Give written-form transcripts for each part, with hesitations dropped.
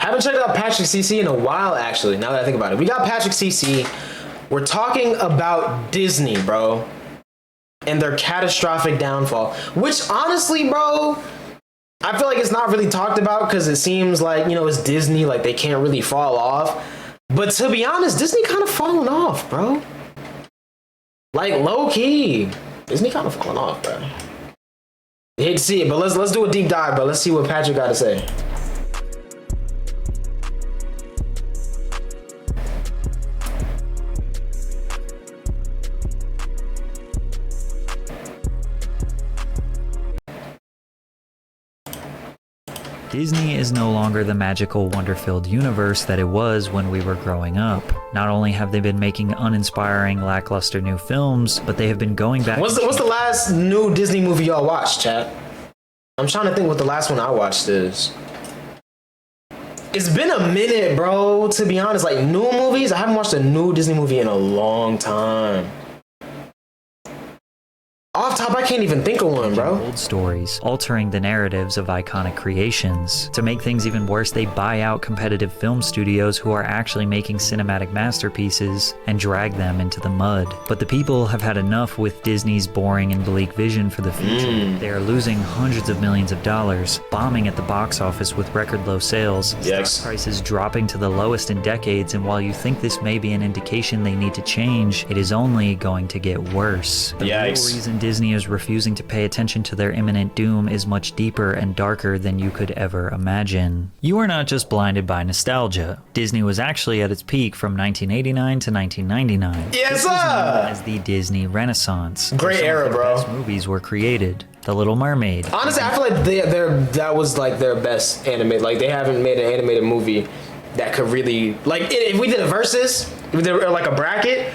haven't checked out Patrick CC in a while, actually, now that I think about it. We got Patrick CC. We're talking about Disney, bro. And their catastrophic downfall. Which, honestly, bro, I feel like it's not really talked about because it seems like, you know, it's Disney, like they can't really fall off. But to be honest, Disney kind of falling off, bro. Like, low-key. Disney kind of falling off, bro. I hate to see it, but let's do a deep dive, bro. Let's see what Patrick got to say. Disney is no longer the magical, wonder-filled universe that it was when we were growing up. Not only have they been making uninspiring, lackluster new films, but they have been going back... What's the last new Disney movie y'all watched, chat? I'm trying to think what the last one I watched is. It's been a minute, bro, to be honest. Like, new movies? I haven't watched a new Disney movie in a long time. Off top, I can't even think of one, bro. Old stories, altering the narratives of iconic creations. To make things even worse, they buy out competitive film studios who are actually making cinematic masterpieces and drag them into the mud. But the people have had enough with Disney's boring and bleak vision for the future. They are losing hundreds of millions of dollars, bombing at the box office with record low sales, stock prices dropping to the lowest in decades, and while you think this may be an indication they need to change, it is only going to get worse. The real reason Disney is refusing to pay attention to their imminent doom is much deeper and darker than you could ever imagine. You are not just blinded by nostalgia. Disney was actually at its peak from 1989 to 1999. Yes, sir! As the Disney Renaissance. Great era, bro. Best movies were created. The Little Mermaid. Honestly, I feel like that was like their best animated. Like, they haven't made an animated movie that could really, like, if we did a versus, if we did like a bracket,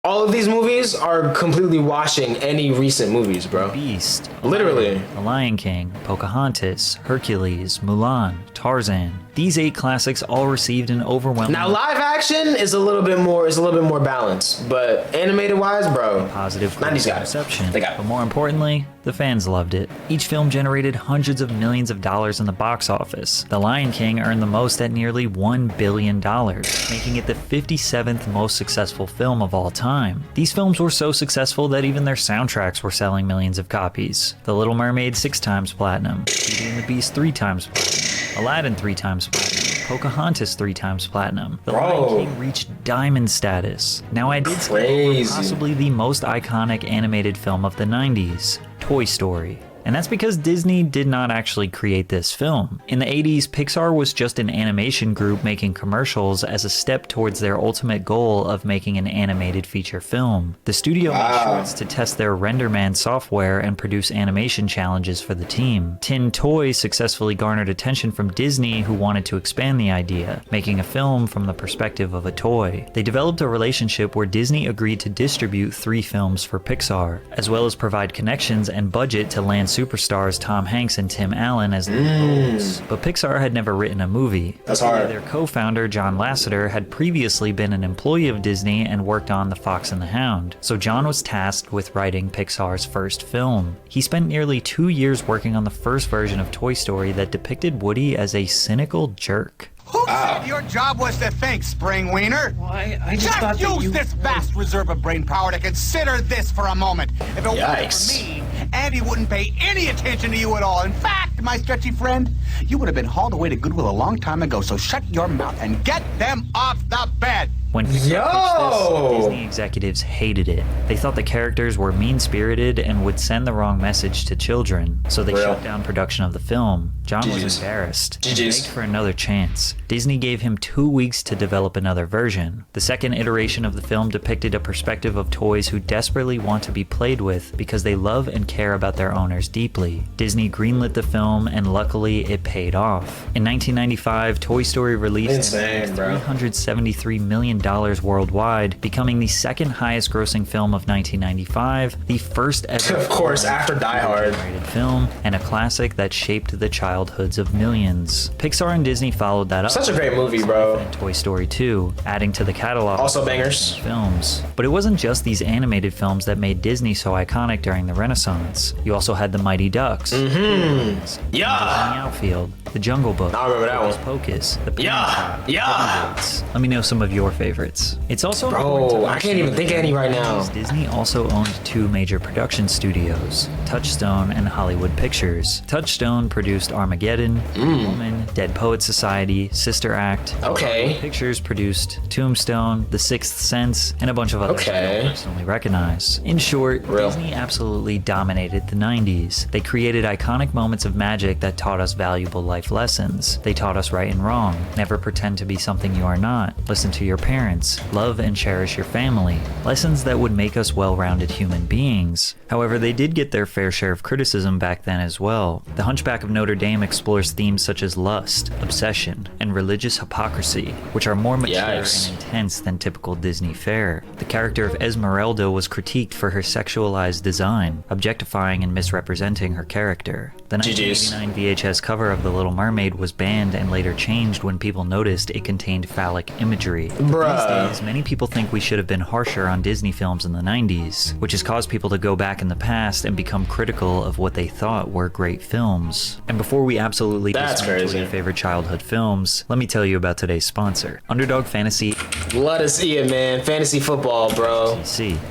all of these movies are completely washing any recent movies, bro. Beast. Literally. The Lion King, Pocahontas, Hercules, Mulan, Tarzan. These 8 classics all received an overwhelming... Now, live action is a little bit more balanced, but animated wise, bro, positive 90s got reception. They got it. But more importantly, the fans loved it. Each film generated hundreds of millions of dollars in the box office. The Lion King earned the most at nearly $1 billion, making it the 57th most successful film of all time. These films were so successful that even their soundtracks were selling millions of copies. The Little Mermaid 6 times platinum, Beauty and the Beast 3 times platinum, Aladdin 3 times platinum, Pocahontas 3 times platinum. The Lion King reached diamond status. Now I did skip over possibly the most iconic animated film of the 90s, Toy Story. And that's because Disney did not actually create this film. In the 80s, Pixar was just an animation group making commercials as a step towards their ultimate goal of making an animated feature film. The studio made shorts to test their RenderMan software and produce animation challenges for the team. Tin Toy successfully garnered attention from Disney, who wanted to expand the idea, making a film from the perspective of a toy. They developed a relationship where Disney agreed to distribute 3 films for Pixar, as well as provide connections and budget to land superstars Tom Hanks and Tim Allen as the roles. But Pixar had never written a movie. That's hard. Their co-founder John Lasseter had previously been an employee of Disney and worked on The Fox and the Hound, so John was tasked with writing Pixar's first film. He spent nearly 2 years working on the first version of Toy Story that depicted Woody as a cynical jerk. Who said your job was to think, Spring Wiener? Well, I just thought that use this vast reserve of brain power to consider this for a moment. If it wasn't for me, Andy wouldn't pay any attention to you at all. In fact, my stretchy friend, you would have been hauled away to Goodwill a long time ago, so shut your mouth and get them off the bed. When Pixar pitched this, Disney executives hated it. They thought the characters were mean-spirited and would send the wrong message to children, so they shut down production of the film. John was embarrassed. He begged for another chance. Disney gave him 2 weeks to develop another version. The second iteration of the film depicted a perspective of toys who desperately want to be played with because they love and care about their owners deeply. Disney greenlit the film, and luckily it paid off. In 1995, Toy Story released and made $373 million worldwide, becoming the second highest grossing film of 1995, the first ever of course, after Die Hard film, and a classic that shaped the childhoods of millions. Pixar and Disney followed that up. Such a great movie, bro. And Toy Story 2, adding to the catalog. Also bangers. Films. But it wasn't just these animated films that made Disney so iconic during the Renaissance. You also had the Mighty Ducks. Mm-hmm. Yeah. The Outfield, The Jungle Book. I remember that one. Pocus. The Yeah. Yeah. Let me know some of your favorites. It's also bro, I can't even think of any right now. Disney also owned two major production studios, Touchstone and Hollywood Pictures. Touchstone produced Armageddon, Woman, Dead Poets Society, Sister Act. Okay. Hollywood Pictures produced Tombstone, The Sixth Sense, and a bunch of others I don't personally recognize. In short, Disney absolutely dominated the 90s. They created iconic moments of magic that taught us valuable life lessons. They taught us right and wrong. Never pretend to be something you are not. Listen to your parents. Love and cherish your family. Lessons that would make us well-rounded human beings. However, they did get their fair share of criticism back then as well. The Hunchback of Notre Dame explores themes such as lust, obsession, and religious hypocrisy, which are more mature and intense than typical Disney fare. The character of Esmeralda was critiqued for her sexualized design, objectifying and misrepresenting her character. The 1989 VHS cover of The Little Mermaid was banned and later changed when people noticed it contained phallic imagery. These days, many people think we should have been harsher on Disney films in the 90s, which has caused people to go back in the past and become critical of what they thought were great films. And before we absolutely dismantle your favorite childhood films, let me tell you about today's sponsor, Underdog Fantasy. Let us see it, man. Fantasy football, bro.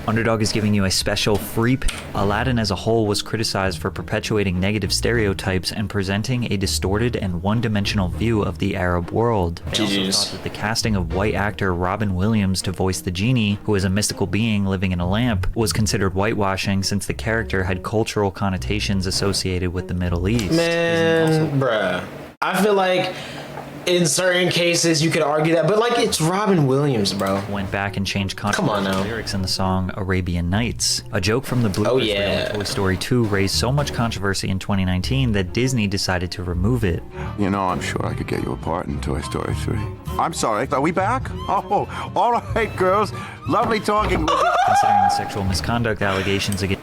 Underdog is giving you a special free Aladdin as a whole was criticized for perpetuating negative stereotypes and presenting a distorted and one-dimensional view of the Arab world. They also thought that the casting of white actor Robin Williams to voice the genie, who is a mystical being living in a lamp, was considered whitewashing since the character had cultural connotations associated with the Middle East. Man, bruh. I feel like in certain cases you could argue that, but like it's Robin Williams, bro. Went back and changed controversial lyrics in the song Arabian Nights. A joke from the bloopers for Toy Story 2 raised so much controversy in 2019 that Disney decided to remove it. You know, I'm sure I could get you a part in Toy Story 3. I'm sorry, are we back? Oh, all right, girls. Lovely talking with you. Considering the sexual misconduct allegations against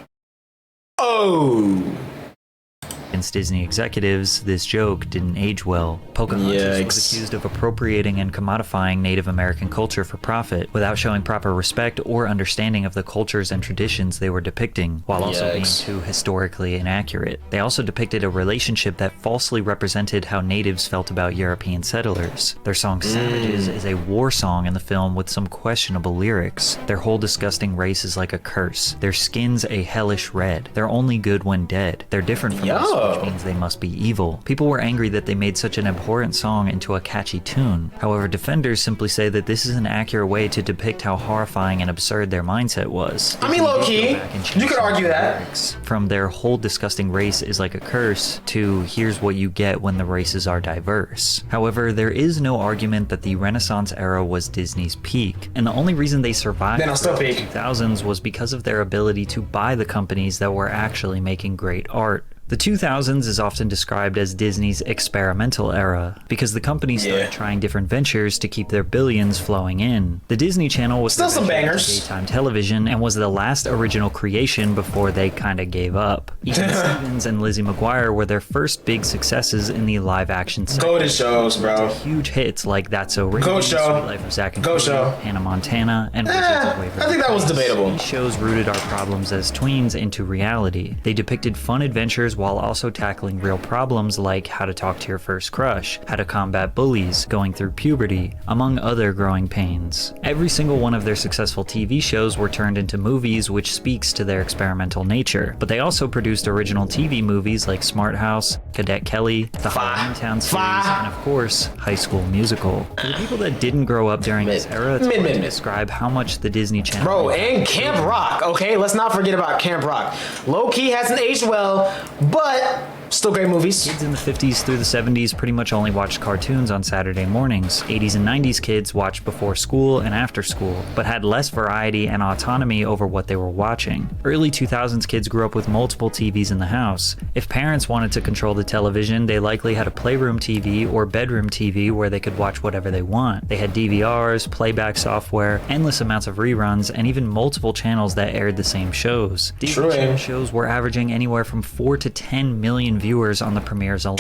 Disney executives, this joke didn't age well. Pocahontas was accused of appropriating and commodifying Native American culture for profit without showing proper respect or understanding of the cultures and traditions they were depicting, while also being too historically inaccurate. They also depicted a relationship that falsely represented how natives felt about European settlers. Their song Savages is a war song in the film with some questionable lyrics. Their whole disgusting race is like a curse. Their skin's a hellish red. They're only good when dead. They're different from us, which means they must be evil. People were angry that they made such an abhorrent song into a catchy tune. However, defenders simply say that this is an accurate way to depict how horrifying and absurd their mindset was. I mean, low-key, you could argue that. From their whole disgusting race is like a curse to here's what you get when the races are diverse. However, there is no argument that the Renaissance era was Disney's peak, and the only reason they survived the 2000s was because of their ability to buy the companies that were actually making great art. The 2000s is often described as Disney's experimental era because the company started trying different ventures to keep their billions flowing in. The Disney Channel was still some bangers. Daytime television and was the last original creation before they kind of gave up. Ethan Stevens and Lizzie McGuire were their first big successes in the live-action sector. Go to shows, bro. Huge hits like That's So Raven, Sweet Life of Zack and Cody, Hannah Montana, and Wizards of Waverly. I think that was debatable. These shows rooted our problems as tweens into reality. They depicted fun adventures while also tackling real problems like how to talk to your first crush, how to combat bullies, going through puberty, among other growing pains. Every single one of their successful TV shows were turned into movies, which speaks to their experimental nature. But they also produced original TV movies like Smart House, Cadet Kelly, the Halloween Town series, and of course, High School Musical. For the people that didn't grow up during this era, it's hard to describe how much the Disney Channel... Bro, and Camp Rock, okay? Let's not forget about Camp Rock. Low-key hasn't aged well, but Still great movies. Kids in the 50s through the 70s pretty much only watched cartoons on Saturday mornings. 80s and 90s kids watched before school and after school, but had less variety and autonomy over what they were watching. Early 2000s kids grew up with multiple TVs in the house. If parents wanted to control the television, they likely had a playroom TV or bedroom TV where they could watch whatever they want. They had DVRs, playback software, endless amounts of reruns, and even multiple channels that aired the same shows. Disney Channel shows were averaging anywhere from 4 to 10 million viewers on the premieres alone.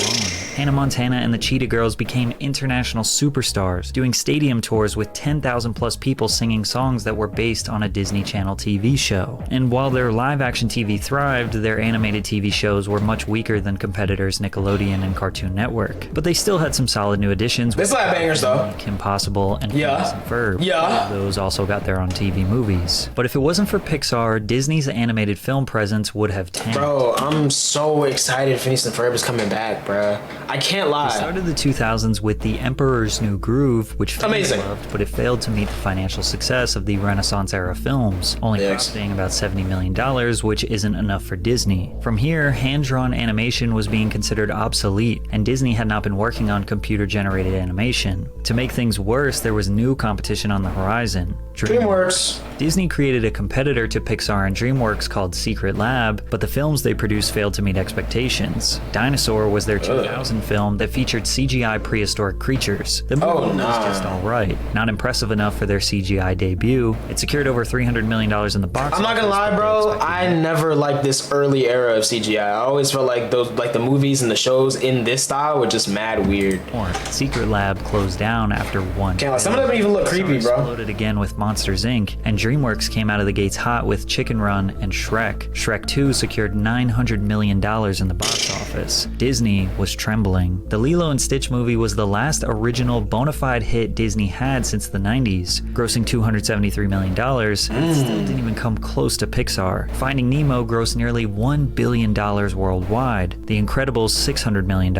Hannah Montana and the Cheetah Girls became international superstars, doing stadium tours with 10,000 plus people singing songs that were based on a Disney Channel TV show. And while their live-action TV thrived, their animated TV shows were much weaker than competitors Nickelodeon and Cartoon Network. But they still had some solid new additions. There's a lot of bangers though. Kim Possible and Phineas and Ferb. Yeah. Those also got their own TV movies. But if it wasn't for Pixar, Disney's animated film presence would have tanked. Bro, I'm so excited Phineas and Ferb is coming back, bro. I can't lie. They started the 2000s with The Emperor's New Groove, which fans loved, but it failed to meet the financial success of the Renaissance-era films, only costing about $70 million, which isn't enough for Disney. From here, hand-drawn animation was being considered obsolete, and Disney had not been working on computer-generated animation. To make things worse, there was new competition on the horizon. DreamWorks. Disney created a competitor to Pixar and DreamWorks called Secret Lab, but the films they produced failed to meet expectations. Dinosaur was their 2000 film that featured CGI prehistoric creatures. The movie was just alright. Not impressive enough for their CGI debut. It secured over $300 million in the box office. I'm not gonna lie, bro. I never liked this early era of CGI. I always felt like those, like the movies and the shows in this style were just mad weird. Secret Lab closed down after one. Can't lie. Some of them even look creepy, bro. Exploded again with Monsters Inc., and DreamWorks came out of the gates hot with Chicken Run and Shrek. Shrek 2 secured $900 million in the box office. Disney was trembling. The Lilo and Stitch movie was the last original bona fide hit Disney had since the 90s, grossing $273 million, and it still didn't even come close to Pixar. Finding Nemo grossed nearly $1 billion worldwide, The Incredibles $600 million,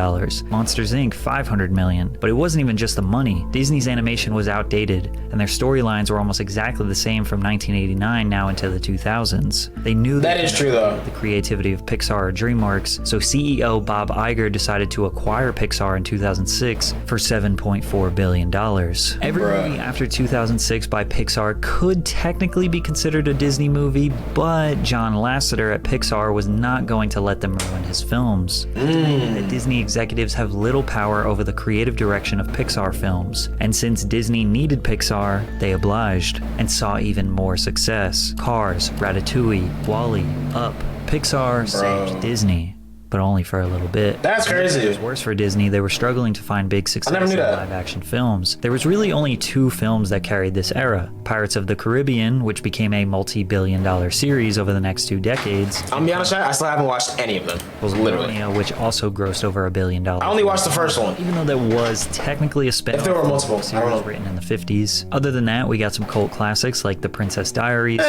Monsters Inc. $500 million. But it wasn't even just the money. Disney's animation was outdated, and their storylines were almost exactly the same from 1989 now into the 2000s. They knew that is true though. The creativity of Pixar or DreamWorks, so CEO Bob Iger decided to acquire Pixar in 2006 for $7.4 billion. Every movie after 2006 by Pixar could technically be considered a Disney movie, but John Lasseter at Pixar was not going to let them ruin his films. The Disney executives have little power over the creative direction of Pixar films, and since Disney needed Pixar, they obliged and saw even more success. Cars, Ratatouille, WALL-E, Up. Pixar saved Disney, but only for a little bit. That's crazy. It was worse for Disney. They were struggling to find big success in live-action films. There was really only two films that carried this era. Pirates of the Caribbean, which became a multi-billion-dollar series over the next 2 decades. I'm gonna be honest, I still haven't watched any of them. Literally. Which also grossed over $1 billion. I only watched the first one. Even though that was technically a spin-off. If there were multiple, I don't know. Written in the 50s. Other than that, we got some cult classics like The Princess Diaries,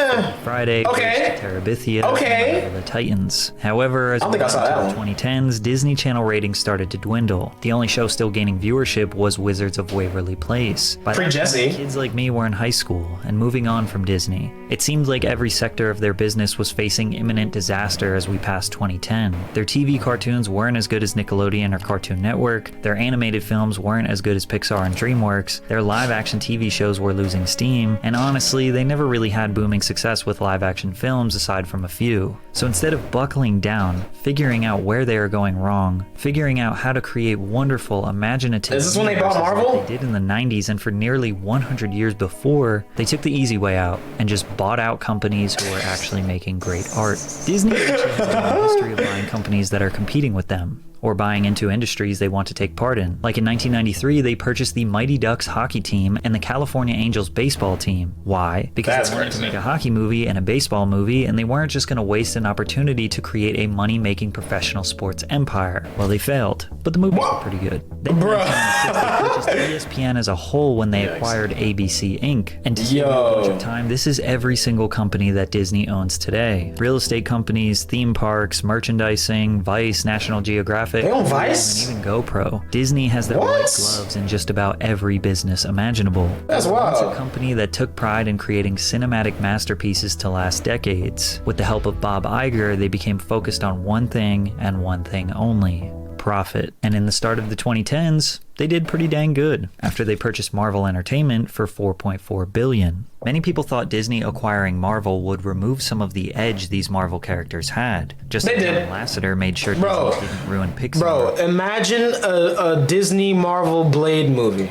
Friday, Terabithia, and the Titans. However, as I don't think I saw that one. 2010s, Disney Channel ratings started to dwindle. The only show still gaining viewership was Wizards of Waverly Place. By that time, kids like me were in high school and moving on from Disney. It seemed like every sector of their business was facing imminent disaster as we passed 2010. Their TV cartoons weren't as good as Nickelodeon or Cartoon Network. Their animated films weren't as good as Pixar and DreamWorks. Their live-action TV shows were losing steam, and honestly, they never really had booming success with live-action films aside from a few. So instead of buckling down, figuring out where they are going wrong, figuring out how to create wonderful, imaginative... Is this when they bought Marvel? Like they did in the 90s and for nearly 100 years before, they took the easy way out and just bought out companies who were actually making great art. Disney actually has a history of buying companies that are competing with them, or buying into industries they want to take part in. Like in 1993, they purchased the Mighty Ducks hockey team and the California Angels baseball team. Why? Because they wanted to make a hockey movie and a baseball movie, and they weren't just going to waste an opportunity to create a money-making professional sports empire. Well, they failed, but the movies were pretty good. Then in 1996, they purchased ESPN as a whole when they acquired ABC Inc. And to save a bunch of time, this is every single company that Disney owns today. Real estate companies, theme parks, merchandising, Vice, National Geographic, Catastrophic, They own Hulu, Vice? and even GoPro. Disney has their white gloves in just about every business imaginable. That's wild. It's a company that took pride in creating cinematic masterpieces to last decades. With the help of Bob Iger, they became focused on one thing and one thing only: profit. And in the start of the 2010s, they did pretty dang good after they purchased Marvel Entertainment for $4.4 billion. Many people thought Disney acquiring Marvel would remove some of the edge these Marvel characters had. Just like John Lasseter made sure Disney didn't ruin Pixar. Bro, imagine a Disney Marvel Blade movie.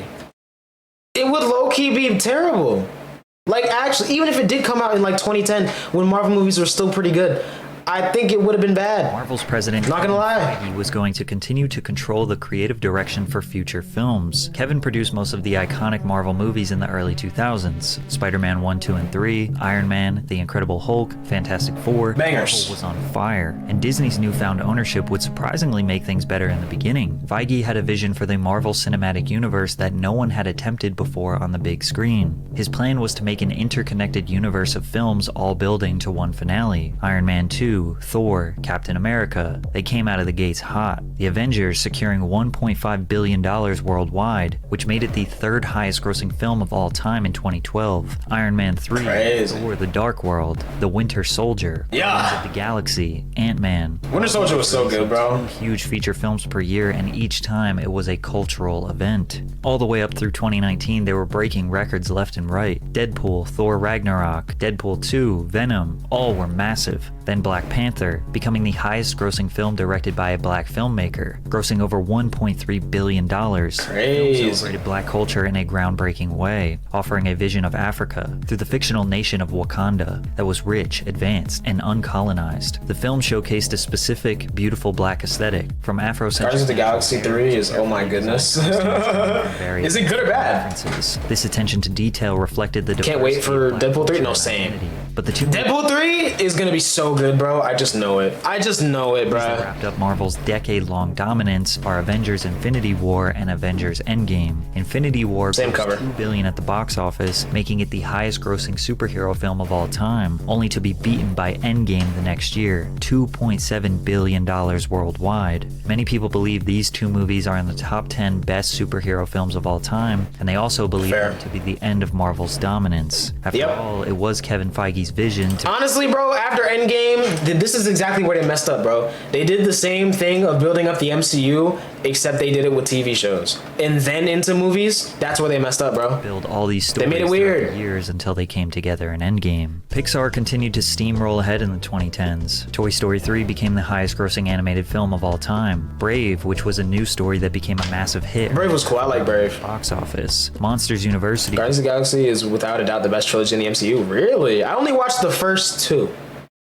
It would low-key be terrible. Like, actually, even if it did come out in like 2010 when Marvel movies were still pretty good, I think it would have been bad. Marvel's president, not gonna lie, Feige was going to continue to control the creative direction for future films. Kevin produced most of the iconic Marvel movies in the early 2000s. Spider-Man 1, 2, and 3, Iron Man, The Incredible Hulk, Fantastic Four. Bangers. Marvel was on fire, and Disney's newfound ownership would surprisingly make things better in the beginning. Feige had a vision for the Marvel Cinematic Universe that no one had attempted before on the big screen. His plan was to make an interconnected universe of films all building to one finale: Iron Man 2, Thor, Captain America. They came out of the gates hot. The Avengers securing $1.5 billion worldwide, which made it the third highest grossing film of all time in 2012. Iron Man 3, Thor: The Dark World, The Winter Soldier, Guardians of the Galaxy, Ant-Man. Winter Soldier was so good, bro. 2 huge feature films per year, and each time it was a cultural event. All the way up through 2019, they were breaking records left and right. Deadpool, Thor Ragnarok, Deadpool 2, Venom, all were massive. Then Black Panther, becoming the highest grossing film directed by a black filmmaker, grossing over $1.3 billion. Crazy. The film celebrated black culture in a groundbreaking way, offering a vision of Africa through the fictional nation of Wakanda that was rich, advanced, and uncolonized. The film showcased a specific, beautiful black aesthetic, from Afrocentric. Guardians of the Galaxy 3 is, oh my goodness. Is it good or bad? This attention to detail reflected the Can't wait for Deadpool 3. No, same. But the two Deadpool 3 is gonna be so good, bro. I just know it. I just know it, bro. Wrapped up Marvel's decade-long dominance are Avengers Infinity War and Avengers Endgame. Infinity War grossed $2 billion at the box office, making it the highest-grossing superhero film of all time, only to be beaten by Endgame the next year, $2.7 billion worldwide. Many people believe these two movies are in the top 10 best superhero films of all time, and they also believe them to be the end of Marvel's dominance. After all, it was Kevin Feige's vision to— Honestly, bro, after Endgame, this is exactly where they messed up, bro. They did the same thing of building up the MCU, except they did it with TV shows. And then into movies, that's where they messed up, bro. Build all these stories they made it weird. Years until they came together in Endgame. Pixar continued to steamroll ahead in the 2010s. Toy Story 3 became the highest grossing animated film of all time. Brave, which was a new story that became a massive hit. Brave was cool. I like Brave. Box office. Monsters University. Guardians of the Galaxy is without a doubt the best trilogy in the MCU. Really? I only watched the first two.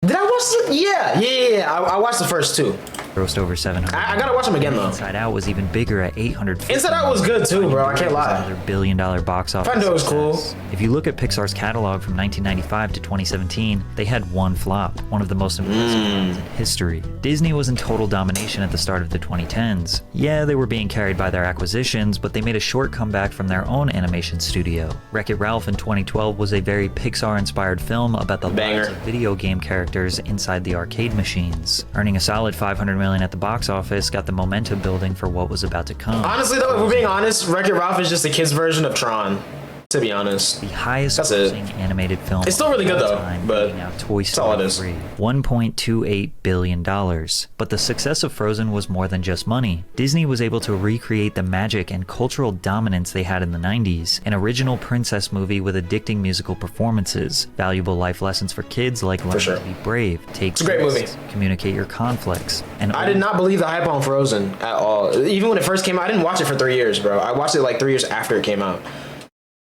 Did I watch the? Yeah. I watched the first two. Grossed over 700. I gotta watch them again though. Inside Out was even bigger at 850. Inside Out was good too, bro. I can't lie. Another $1 billion box office. Finding it was cool. If you look at Pixar's catalog from 1995 to 2017, they had one flop, one of the most impressive ones in history. Disney was in total domination at the start of the 2010s. Yeah, they were being carried by their acquisitions, but they made a short comeback from their own animation studio. Wreck-It Ralph in 2012 was a very Pixar-inspired film about the lives of video game characters inside the arcade machines. Earning a solid $500 million at the box office got the momentum building for what was about to come. Honestly though, if we're being honest, Wreck-It Ralph is just a kid's version of Tron. To be honest, the highest grossing animated film. It's still really good though, but Toy Story 3, $1.28 billion. But the success of Frozen was more than just money. Disney was able to recreate the magic and cultural dominance they had in the 90s. An original princess movie with addicting musical performances, valuable life lessons for kids like learning to be brave, take risks, communicate your conflicts. And I did not believe the hype on Frozen at all. Even when it first came out, I didn't watch it for 3 years, bro. I watched it like 3 years after it came out.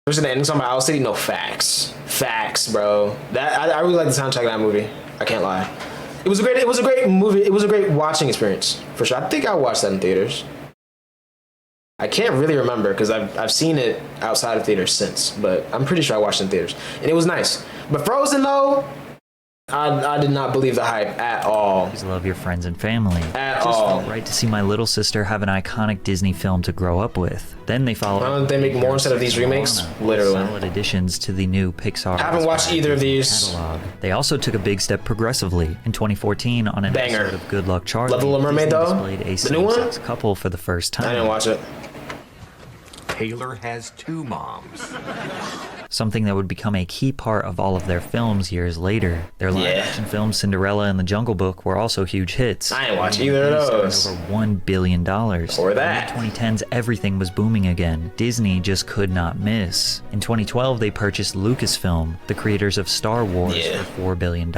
There's an ending song by Owl City. No, facts, bro. I really like the soundtrack of that movie. I can't lie. It was a great movie. It was a great watching experience for sure. I think I watched that in theaters. I can't really remember because I've seen it outside of theaters since, but I'm pretty sure I watched it in theaters and it was nice. But Frozen though, I did not believe the hype at all. Please love your friends and family. At Just all. felt right to see my little sister have an iconic Disney film to grow up with. Then they followed. Why don't they make more instead of these remakes? Literally. Solid additions to the new Pixar. Haven't watched either of these. Catalog. They also took a big step progressively. In 2014, on an Banger. episode of Good Luck Charlie, Love the Little Mermaid, Disney though? displayed a The new one? same-sex couple for the first time. I didn't watch it. Taylor has 2 moms. Something that would become a key part of all of their films years later. Their live-action films Cinderella and The Jungle Book were also huge hits. I ain't watch either of those. Over $1 billion. Or that. In the 2010s, everything was booming again. Disney just could not miss. In 2012, they purchased Lucasfilm, the creators of Star Wars, for $4 billion.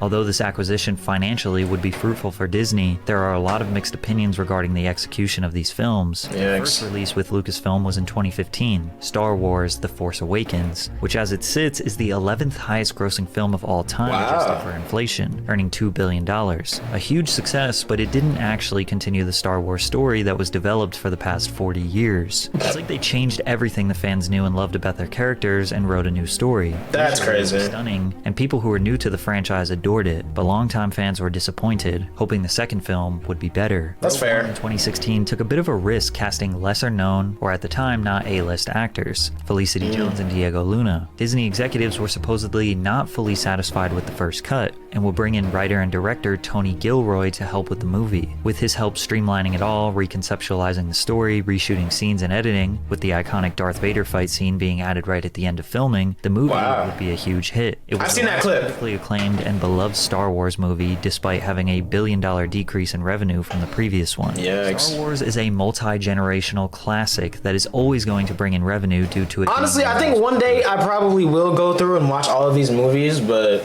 Although this acquisition financially would be fruitful for Disney, there are a lot of mixed opinions regarding the execution of these films. The first release with Lucasfilm was in 2015, Star Wars The Force Awakens, which as it sits is the 11th highest grossing film of all time, adjusted for inflation, earning $2 billion. A huge success, but it didn't actually continue the Star Wars story that was developed for the past 40 years. It's like they changed everything the fans knew and loved about their characters and wrote a new story. That's crazy. Stunning, and people who were new to the franchise adored it, but longtime fans were disappointed, hoping the second film would be better. That's fair. In 2016 took a bit of a risk casting lesser known, or at the time not A-list actors, Felicity Jones and Diego Luna. Disney executives were supposedly not fully satisfied with the first cut, and will bring in writer and director Tony Gilroy to help with the movie. With his help streamlining it all, reconceptualizing the story, reshooting scenes and editing, with the iconic Darth Vader fight scene being added right at the end of filming, the movie would be a huge hit. It was I've seen that clip. critically acclaimed and beloved Star Wars movie despite having a $1 billion decrease in revenue from the previous one. Star Wars is a multi-generational classic that is always going to bring in revenue due to it. Honestly, I think one day I probably will go through and watch all of these movies, but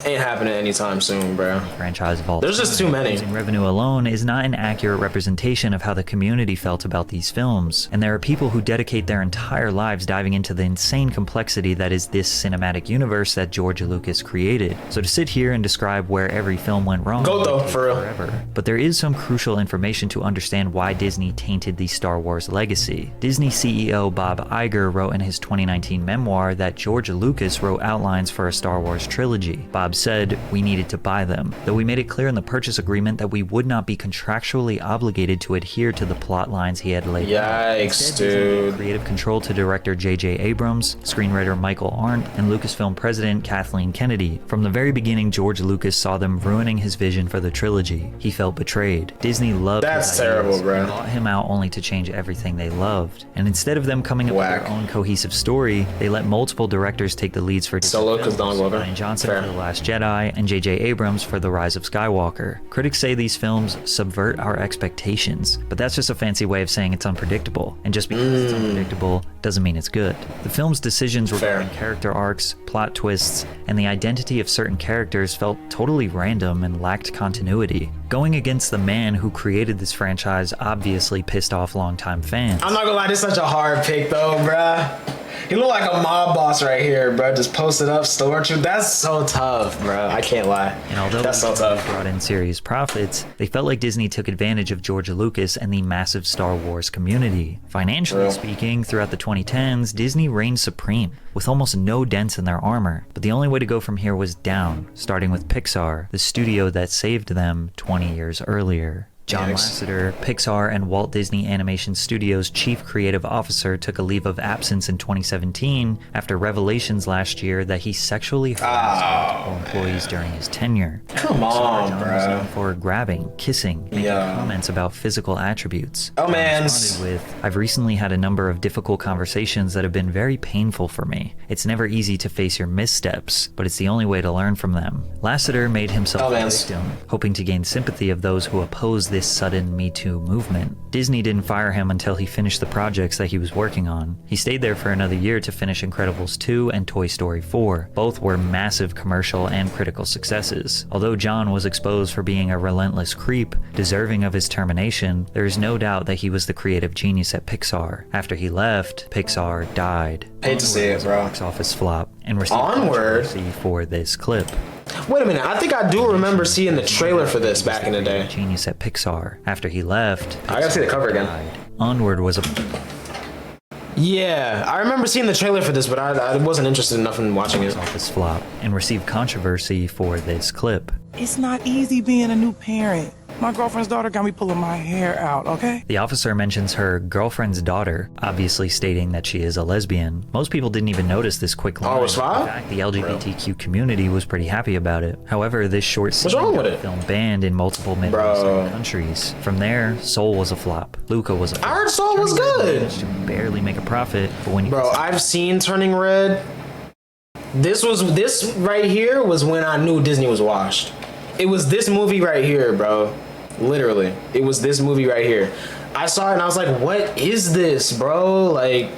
ain't happening anytime soon, bro. Franchise of all There's just too many. Losing revenue alone is not an accurate representation of how the community felt about these films, and there are people who dedicate their entire lives diving into the insane complexity that is this cinematic universe that George Lucas created. So to sit here and describe where every film went wrong Go though, for real. forever. But there is some crucial information to understand why Disney tainted the Star Wars legacy. Disney CEO Bob Iger wrote in his 2019 memoir that George Lucas wrote outlines for a Star Wars trilogy. Bob said we needed to buy them, though we made it clear in the purchase agreement that we would not be contractually obligated to adhere to the plot lines he had laid out. Yikes, dude. Creative control to director J.J. Abrams, screenwriter Michael Arndt, and Lucasfilm president Kathleen Kennedy. From the very beginning, George Lucas saw them ruining his vision for the trilogy. He felt betrayed. Disney loved That's his terrible, ideas, bro. and bought him out only to change everything they loved. And instead of them coming up with their own cohesive story, they let multiple directors take the leads for Solo, because Donald Glover. Ryan Johnson for The Last Jedi, and J.J. Abrams for The Rise of Skywalker. Critics say these films subvert our expectations, but that's just a fancy way of saying it's unpredictable. And just because it's unpredictable doesn't mean it's good. The film's decisions regarding character arcs, plot twists, and the identity of certain characters felt totally random and lacked continuity. Going against the man who created this franchise obviously pissed off longtime fans. I'm not gonna lie, this is such a hard pick though, bruh. He look like a mob boss right here, bro. Just posted up, store truth. That's so tough, bro. I can't lie. And although that's so tough. Brought in serious profits, they felt like Disney took advantage of George Lucas and the massive Star Wars community. Financially speaking, throughout the 2010s, Disney reigned supreme, with almost no dents in their armor. But the only way to go from here was down, starting with Pixar, the studio that saved them 20 years earlier. John Lasseter, Pixar and Walt Disney Animation Studios' chief creative officer, took a leave of absence in 2017 after revelations last year that he sexually harassed multiple employees during his tenure. Come on, John was known for grabbing, kissing, making comments about physical attributes. Oh man. I've recently had a number of difficult conversations that have been very painful for me. It's never easy to face your missteps, but it's the only way to learn from them. Lasseter made himself a victim, hoping to gain sympathy of those who oppose this sudden Me Too movement. Disney didn't fire him until he finished the projects that he was working on. He stayed there for another year to finish Incredibles 2 and Toy Story 4. Both were massive commercial and critical successes. Although John was exposed for being a relentless creep, deserving of his termination, there is no doubt that he was the creative genius at Pixar. After he left, Pixar died. Hate to see it, bro. Box office flop and received Onward controversy for this clip. Wait a minute, I think I do remember seeing the trailer for this back in the day. Genius at Pixar. After he left, I gotta see the cover again. died. Onward was a Yeah, I remember seeing the trailer for this, but I wasn't interested enough in watching it. Office flop and received controversy for this clip. It's not easy being a new parent. My girlfriend's daughter got me pulling my hair out, okay? The officer mentions her girlfriend's daughter, obviously stating that she is a lesbian. Most people didn't even notice this quick line. Oh, it's fine? In fact, the LGBTQ community was pretty happy about it. However, this short scene wrong with got it? the film banned in multiple Middle Eastern countries. From there, Soul was a flop. Luca was a flop. I heard Soul was good. Managed to barely make a profit, but when you Bro, I've seen Turning Red. This right here was when I knew Disney was washed. It was this movie right here, bro. Literally, it was this movie right here. I saw it and I was like, "What is this, bro?" Like,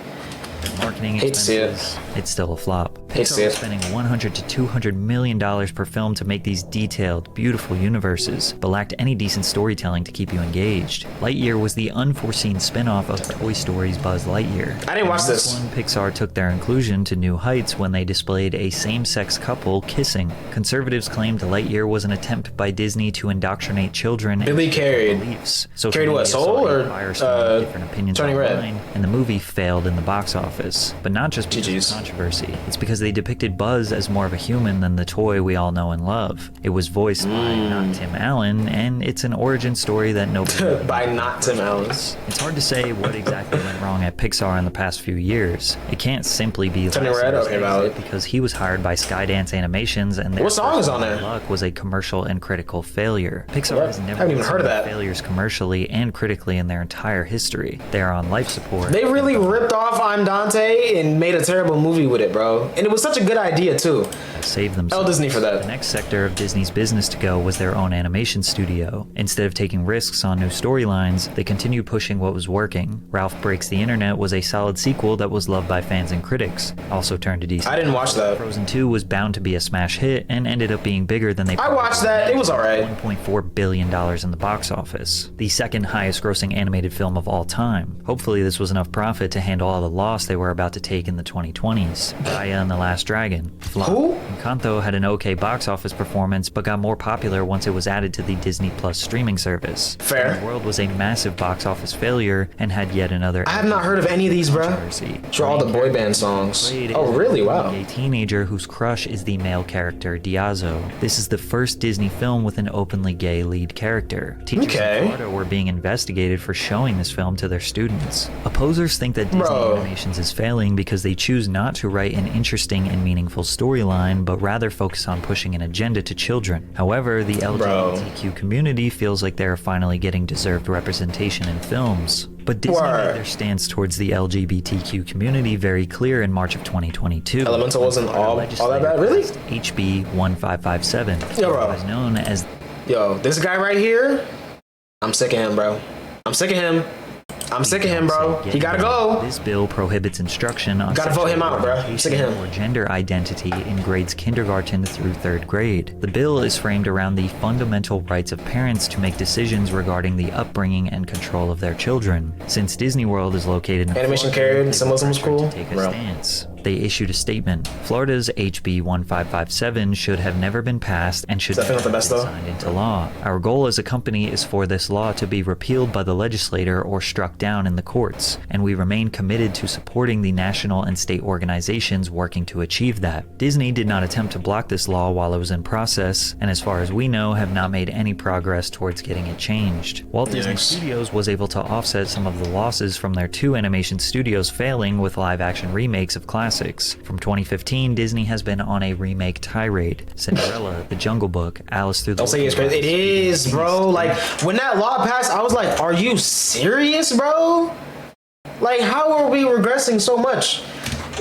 marketing hate to see it. expenses, it's still a flop. Hate to see Pixar was it. spending $100 to $200 million per film to make these detailed, beautiful universes, but lacked any decent storytelling to keep you engaged. Lightyear was the unforeseen spin-off of Toy Story's Buzz Lightyear. I didn't watch In this. one, Pixar took their inclusion to new heights when they displayed a same-sex couple kissing. Conservatives claimed Lightyear was an attempt by Disney to indoctrinate children Billy into carried. beliefs. Social Carried what, media saw Soul a or, firestorm of different opinions Turning Red? online, and the movie failed in the box office. But not just because GG's. of controversy. It's because they depicted Buzz as more of a human than the toy we all know and love. It was voiced by not Tim Allen, and it's an origin story that nobody By not Tim Allen. It's hard to say what exactly went wrong at Pixar in the past few years. It can't simply be Turning Red? Okay, valid. because he was hired by Skydance Animations and their What song is on there? Luck was a commercial and critical failure. Pixar What? has never I haven't even heard of that. failures commercially and critically in their entire history. They are on life support. They really ripped off I'm Dante and made a terrible movie with it, bro. And it was such a good idea too. Save themselves. Tell Disney for that. The next sector of Disney's business to go was their own animation studio. Instead of taking risks on new storylines, they continued pushing what was working. Ralph Breaks the Internet was a solid sequel that was loved by fans and critics. Also turned a decent. I didn't watch that. Frozen 2 was bound to be a smash hit and ended up being bigger than they I watched that. It was alright. $1.4 billion in the box office. The second highest grossing animated film of all time. Hopefully this was enough profit to handle all the loss they were about to take in the 2020s. Raya and the Last Dragon. Flop. Who? Encanto had an okay box office performance, but got more popular once it was added to the Disney Plus streaming service. Fair. The World was a massive box office failure and had yet another. I have not heard of any of these, bro. controversy. Sure, all the boy band songs. Oh, really? Wow. A teenager whose crush is the male character Diazo. This is the first Disney film with an openly gay lead character. Teachers Okay. in Florida were being investigated for showing this film to their students. Opposers think that Disney Bro. Animations is failing because they choose not to write an interesting and meaningful storyline, but rather focus on pushing an agenda to children. However, the LGBTQ community feels like they're finally getting deserved representation in films. But Disney Word. made their stance towards the LGBTQ community very clear in March of 2022. Elemental wasn't all that bad, really? HB 1557, Yo, bro. otherwise known as Yo, this guy right here, I'm sick of him, bro. I'm sick of him. I'm sick of him, bro. He gotta go. This bill prohibits instruction on Gotta vote him out, bro. I'm sick of him. or gender identity in grades kindergarten through 3rd grade. The bill is framed around the fundamental rights of parents to make decisions regarding the upbringing and control of their children. Since Disney World is located in Animation Florida, carried, they symbolism was were pressured cool. to take a Bro. stance. They issued a statement. Florida's HB 1557 should have never been passed and should Definitely never not the best, been though. signed into law. Our goal as a company is for this law to be repealed by the legislator or struck down in the courts, and we remain committed to supporting the national and state organizations working to achieve that. Disney did not attempt to block this law while it was in process, and as far as we know, have not made any progress towards getting it changed. Walt Disney Yikes. Studios was able to offset some of the losses from their 2 animation studios failing with live-action remakes of classics. From 2015, Disney has been on a remake tirade. Cinderella, The Jungle Book, Alice Through the Don't say it's Looking crazy. It Glass, is, bro. Like, when that law passed, I was like, are you serious, bro? Like, how are we regressing so much?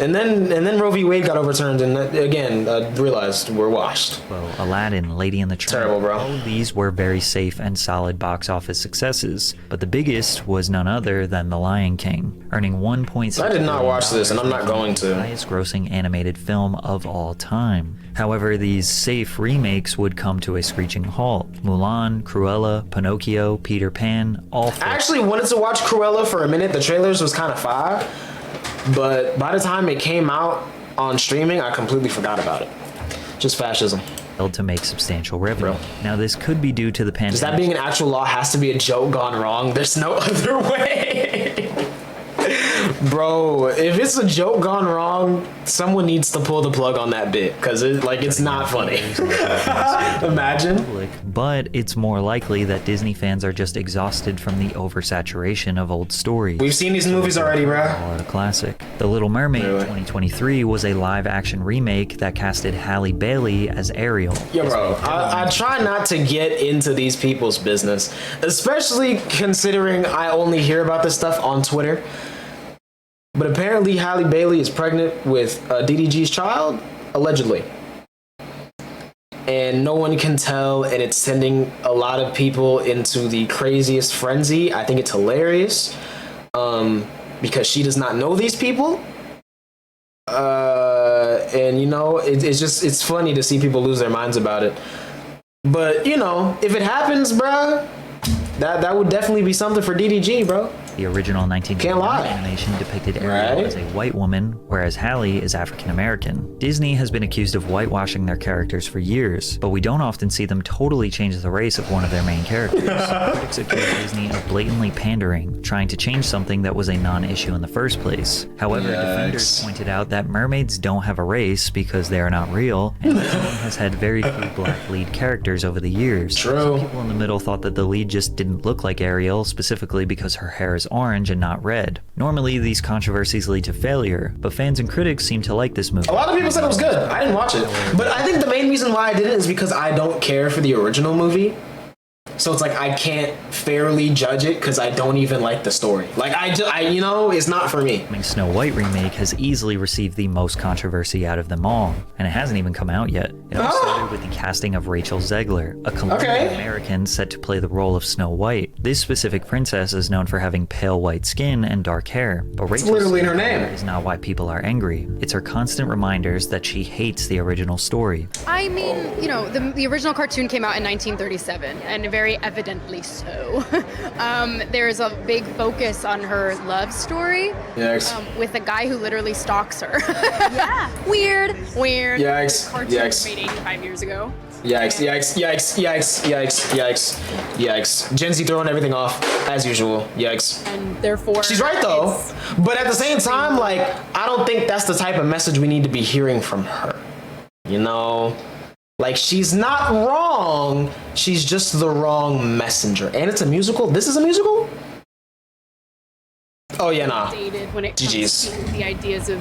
And then Roe v. Wade got overturned, and again, realized we're washed. Well, Aladdin, Lady and the Tramp. Terrible, bro. All of these were very safe and solid box office successes, but the biggest was none other than The Lion King, earning $1.6 I did not watch this, and I'm not making it going the to. highest grossing animated film of all time. However, these safe remakes would come to a screeching halt. Mulan, Cruella, Pinocchio, Peter Pan, all I actually wanted to watch Cruella for a minute. The trailers was kind of fire, but by the time it came out on streaming, I completely forgot about it. Just fascism. failed to make substantial revenue. Now, this could be due to the pandemic. Does that being an actual law has to be a joke gone wrong? There's no other way. Bro, if it's a joke gone wrong, someone needs to pull the plug on that bit because it's not funny. Imagine. But it's more likely that Disney fans are just exhausted from the oversaturation of old stories. We've seen these movies already, bro. Call it a classic. The Little Mermaid 2023 was a live-action remake that casted Halle Bailey as Ariel. Yeah, bro. I try not to get into these people's business, especially considering I only hear about this stuff on Twitter. But apparently Halle Bailey is pregnant with DDG's child, allegedly. And no one can tell, and it's sending a lot of people into the craziest frenzy. I think it's hilarious because she does not know these people. And, you know, it's funny to see people lose their minds about it. But, you know, if it happens, bruh, that would definitely be something for DDG, bro. The original 1989 animation depicted Ariel as a white woman, whereas Halle is African American. Disney has been accused of whitewashing their characters for years, but we don't often see them totally change the race of one of their main characters. Critics accuse Disney of blatantly pandering, trying to change something that was a non-issue in the first place. However, defenders pointed out that mermaids don't have a race because they are not real, and the film has had very few black lead characters over the years. True. Some people in the middle thought that the lead just didn't look like Ariel, specifically because her hair is orange and not red. Normally, these controversies lead to failure, but fans and critics seem to like this movie. A lot of people said it was good. I didn't watch it. But I think the main reason why I didn't is because I don't care for the original movie. So it's like I can't fairly judge it because I don't even like the story. Like I you know, it's not for me. Snow White remake has easily received the most controversy out of them all, and it hasn't even come out yet. It all started with the casting of Rachel Zegler, a Colombian American set to play the role of Snow White. This specific princess is known for having pale white skin and dark hair, but Rachel's literally her name is not why people are angry. It's her constant reminders that she hates the original story. I mean, you know, the original cartoon came out in 1937, and very evidently so. There's a big focus on her love story with a guy who literally stalks her. Yeah. Weird. Yikes. Cartoon was made 85 years ago. Yikes. Gen Z throwing everything off, as usual. Yikes. And therefore... She's right, though. But at the same time, like, I don't think that's the type of message we need to be hearing from her. You know? Like, she's not wrong. She's just the wrong messenger. And it's a musical? This is a musical? Oh, yeah, nah. Dated when it comes GG's. to the ideas of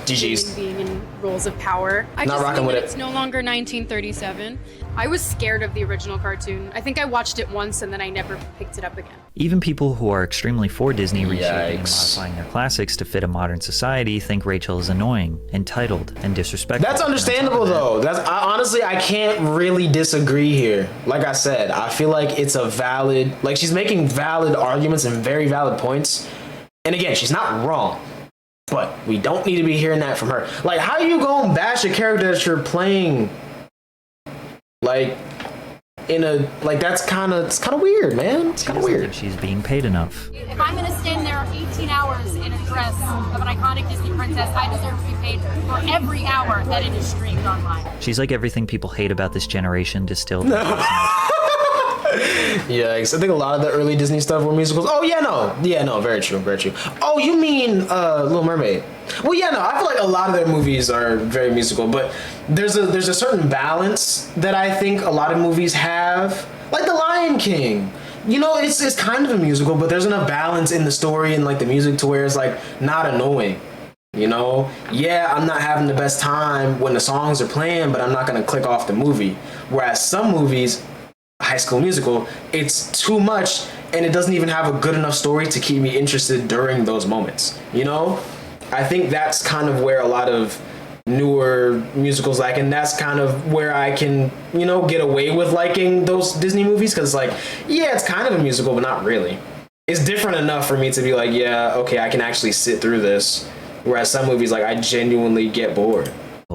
GG's. being in roles of power. I Not just rocking think with that it. it's no longer 1937. I was scared of the original cartoon. I think I watched it once and then I never picked it up again. Even people who are extremely for Disney reshaping and modifying their classics to fit a modern society think Rachel is annoying, entitled, and disrespectful. That's understandable, though. Honestly, I can't really disagree here. Like I said, I feel like it's a valid... Like, she's making valid arguments and very valid points. And again, she's not wrong. But we don't need to be hearing that from her. Like, how you gonna bash a character that you're playing? Like, in a... Like, it's kind of weird, man. It's kind of weird. She's being paid enough. If I'm going to stand there 18 hours in a dress of an iconic Disney princess, I deserve to be paid for every hour that it is streamed online. She's like everything people hate about this generation distilled. Yeah, I think a lot of the early Disney stuff were musicals. Oh, yeah, no, very true. Oh, you mean Little Mermaid? Well, yeah, no, I feel like a lot of their movies are very musical, but there's a certain balance that I think a lot of movies have, like The Lion King. You know, it's kind of a musical, but there's enough balance in the story and like the music to where it's like not annoying. You know, yeah, I'm not having the best time when the songs are playing, but I'm not gonna click off the movie. Whereas some movies, High School Musical, it's too much and it doesn't even have a good enough story to keep me interested during those moments. You know, I think that's kind of where a lot of newer musicals like, and that's kind of where I can, you know, get away with liking those Disney movies, because like, yeah, it's kind of a musical, but not really. It's different enough for me to be like, yeah, okay, I can actually sit through this. Whereas some movies, like, I genuinely get bored.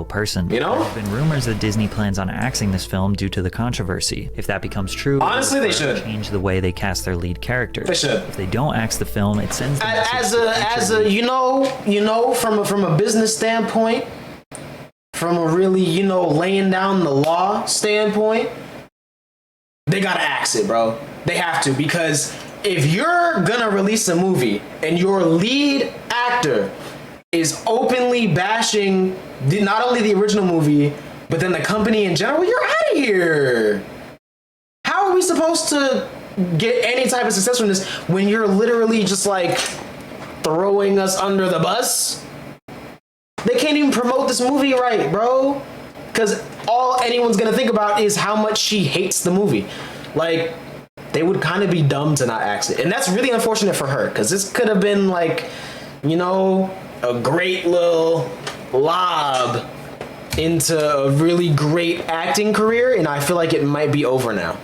Person. You know? There have been rumors that Disney plans on axing this film due to the controversy. If that becomes true, honestly, they should change the way they cast their lead characters. They should. If they don't axe the film, it sends them as a you know from a business standpoint, from a really, you know, laying down the law standpoint, they gotta axe it, bro. They have to, because if you're gonna release a movie and your lead actor is openly bashing not only the original movie, but then the company in general, you're out of here. How are we supposed to get any type of success from this when you're literally just like throwing us under the bus? They can't even promote this movie right, bro. Because all anyone's gonna think about is how much she hates the movie. Like, they would kind of be dumb to not axe it. And that's really unfortunate for her, because this could have been like, you know, a great little lob into a really great acting career, and I feel like it might be over now.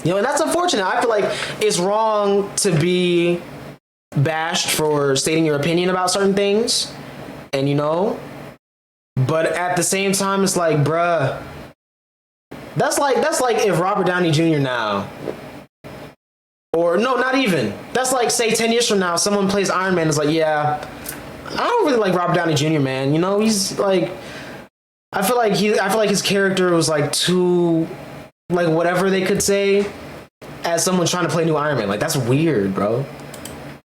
You know, and that's unfortunate. I feel like it's wrong to be bashed for stating your opinion about certain things, and you know, but at the same time, it's like, bruh, that's like if Robert Downey Jr. now, or no, not even. That's like, say 10 years from now, someone plays Iron Man and is like, yeah, I don't really like Robert Downey Jr., man. You know, he's like, I feel like his character was like too, like whatever they could say as someone trying to play new Iron Man. Like, that's weird, bro.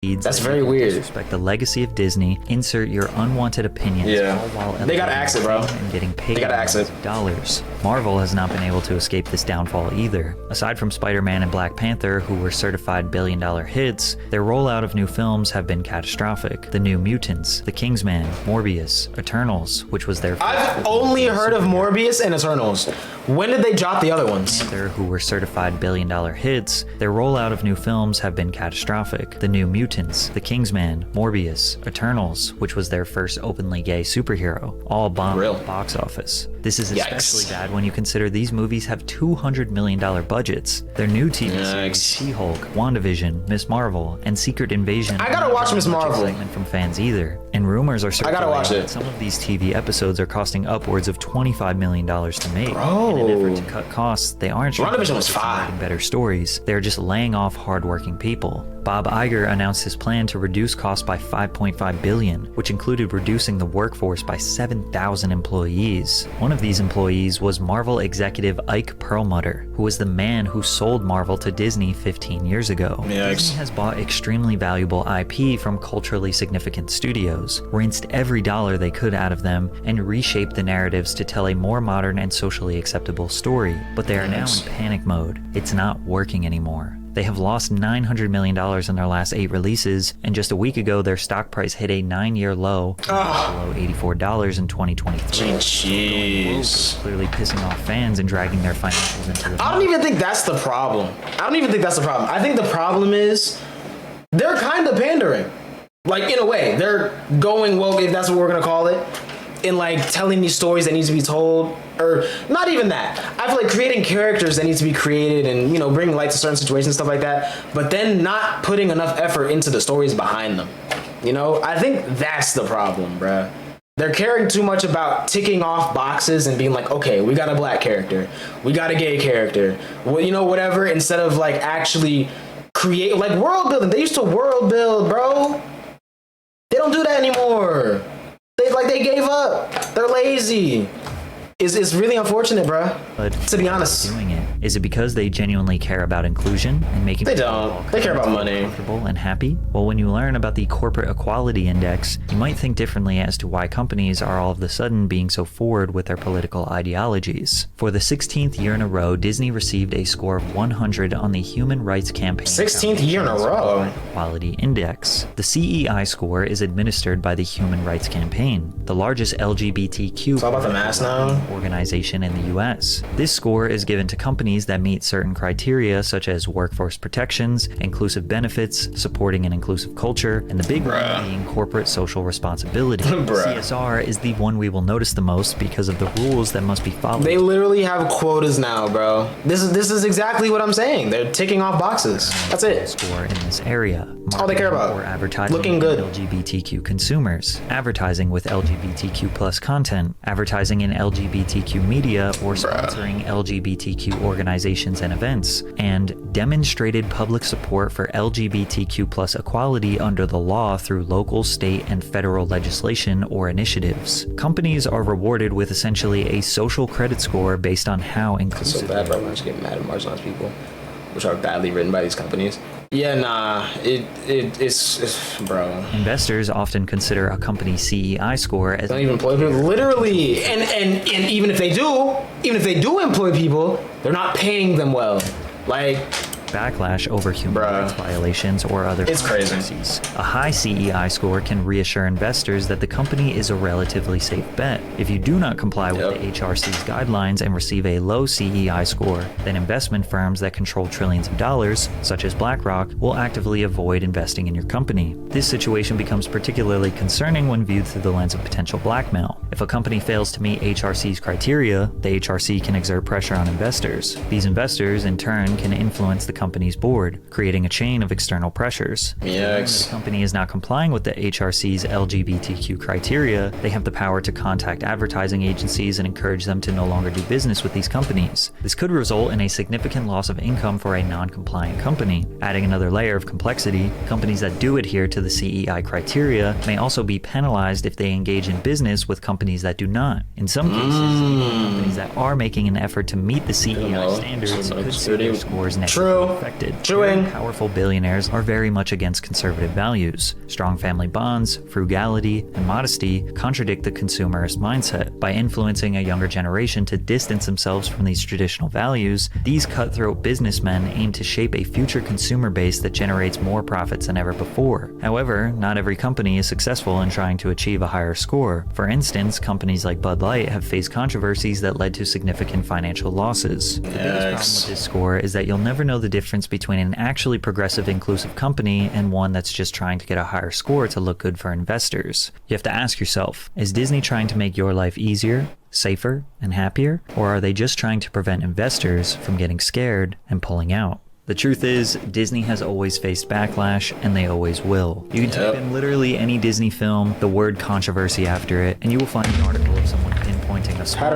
That's very weird. Disrespect the legacy of Disney. Insert your unwanted opinions. Yeah, all while they gotta axe it, bro. And getting paid they gotta axe it. Dollars. Marvel has not been able to escape this downfall either. Aside from Spider-Man and Black Panther, who were certified billion-dollar hits, their rollout of new films have been catastrophic. The New Mutants, The Kingsman, Morbius, Eternals, which was their. I've only heard of Morbius and Eternals. When did they drop the other ones? Panther, who were certified billion-dollar hits, their rollout of new films have been catastrophic. The New Mutants, The Kingsman, Morbius, Eternals, which was their first openly gay superhero, all bombed at the box office. This is especially bad when you consider these movies have $200 million budgets. Their new TV series, She-Hulk, WandaVision, Miss Marvel, and Secret Invasion. I gotta watch Miss Marvel. Excitement from fans either. And rumors are circulating. I gotta watch it. Some of these TV episodes are costing upwards of $25 million to make. Bro. In an effort to cut costs, they aren't WandaVision was fine. Better stories. They're just laying off hardworking people. Bob Iger announced his plan to reduce costs by $5.5 billion, which included reducing the workforce by 7,000 employees. One of these employees was Marvel executive Ike Perlmutter, who was the man who sold Marvel to Disney 15 years ago. Disney has bought extremely valuable IP from culturally significant studios, rinsed every dollar they could out of them, and reshaped the narratives to tell a more modern and socially acceptable story. But they are now in panic mode. It's not working anymore. They have lost $900 million in their last 8 releases, and just a week ago, their stock price hit a 9-year low, below $84 in 2023. Jeez. Clearly pissing off fans and dragging their financials into the I don't even think that's the problem. I think the problem is they're kind of pandering. Like, in a way, they're going woke, if that's what we're gonna call it, in like telling these stories that need to be told, or not even that. I feel like creating characters that need to be created and, you know, bringing light to certain situations, stuff like that, but then not putting enough effort into the stories behind them. You know, I think that's the problem, bruh. They're caring too much about ticking off boxes and being like, okay, we got a black character, we got a gay character, well, you know, whatever, instead of like actually create, like world building. They used to world build, bro. They don't do that anymore. They gave up. They're lazy. It's really unfortunate, bro. But to be honest, doing it, is it because they genuinely care about inclusion and making they don't? They care about money, comfortable and happy. Well, when you learn about the Corporate Equality Index, you might think differently as to why companies are all of a sudden being so forward with their political ideologies. For the 16th year in a row, Disney received a score of 100 on the Human Rights Campaign 16th year in a row Equality Index. The CEI score is administered by the Human Rights Campaign, the largest LGBTQ it's all about the mass now. Organization in the US. This score is given to companies that meet certain criteria such as workforce protections, inclusive benefits, supporting an inclusive culture, and the big one being corporate social responsibility. CSR is the one we will notice the most because of the rules that must be followed. They literally have quotas now, bro. This is exactly what I'm saying. They're ticking off boxes. That's it. Score in this area. All they care about. Or advertising looking good. LGBTQ consumers, advertising with LGBTQ plus content, advertising in LGBTQ media, or sponsoring LGBTQ organizations and events, and demonstrated public support for LGBTQ plus equality under the law through local, state, and federal legislation or initiatives. Companies are rewarded with essentially a social credit score based on how inclusive. It's so bad, bro. I'm just getting mad at marginalized people. which are badly written by these companies. Yeah, nah, it's bro. Investors often consider a company's CEI score as don't even employ people, literally, and even if they do employ people, they're not paying them well, like. Backlash over human rights violations or other controversies. A high CEI score can reassure investors that the company is a relatively safe bet. If you do not comply with the HRC's guidelines and receive a low CEI score, then investment firms that control trillions of dollars, such as BlackRock, will actively avoid investing in your company. This situation becomes particularly concerning when viewed through the lens of potential blackmail. If a company fails to meet HRC's criteria, the HRC can exert pressure on investors. These investors, in turn, can influence the company's board, creating a chain of external pressures. When the company is not complying with the HRC's LGBTQ criteria, they have the power to contact advertising agencies and encourage them to no longer do business with these companies. This could result in a significant loss of income for a non-compliant company. Adding another layer of complexity, companies that do adhere to the CEI criteria may also be penalized if they engage in business with companies that do not. In some cases, even companies that are making an effort to meet the CEI standards could see their scores negatively affected. Very powerful billionaires are very much against conservative values. Strong family bonds, frugality, and modesty contradict the consumerist mindset. By influencing a younger generation to distance themselves from these traditional values, these cutthroat businessmen aim to shape a future consumer base that generates more profits than ever before. However, not every company is successful in trying to achieve a higher score. For instance, companies like Bud Light have faced controversies that led to significant financial losses. The biggest problem with this score is that you'll never know the difference between an actually progressive, inclusive company and one that's just trying to get a higher score to look good for investors. You have to ask yourself, is Disney trying to make your life easier, safer, and happier? Or are they just trying to prevent investors from getting scared and pulling out? The truth is, Disney has always faced backlash, and they always will. You can type in literally any Disney film, the word controversy after it, and you will find an article of someone pinpointing a small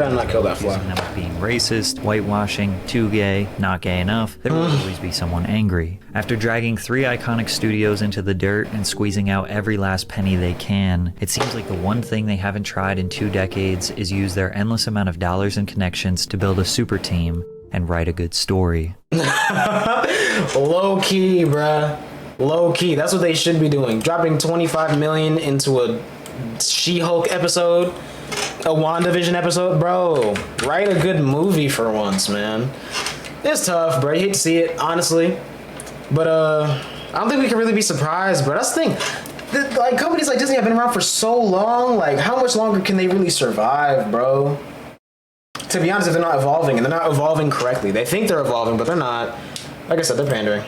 accusing them of being racist, whitewashing, too gay, not gay enough. There will always be someone angry. After dragging 3 iconic studios into the dirt and squeezing out every last penny they can, it seems like the one thing they haven't tried in 2 decades is use their endless amount of dollars and connections to build a super team and write a good story. Low key, bruh. Low key. That's what they should be doing. Dropping $25 million into a She-Hulk episode, a WandaVision episode, bro. Write a good movie for once, man. It's tough, bro. You hate to see it, honestly. But I don't think we can really be surprised, bro. That's the thing. Like, companies like Disney have been around for so long. Like, how much longer can they really survive, bro? To be honest, if they're not evolving, and they're not evolving correctly. They think they're evolving, but they're not. Like I said, they're pandering.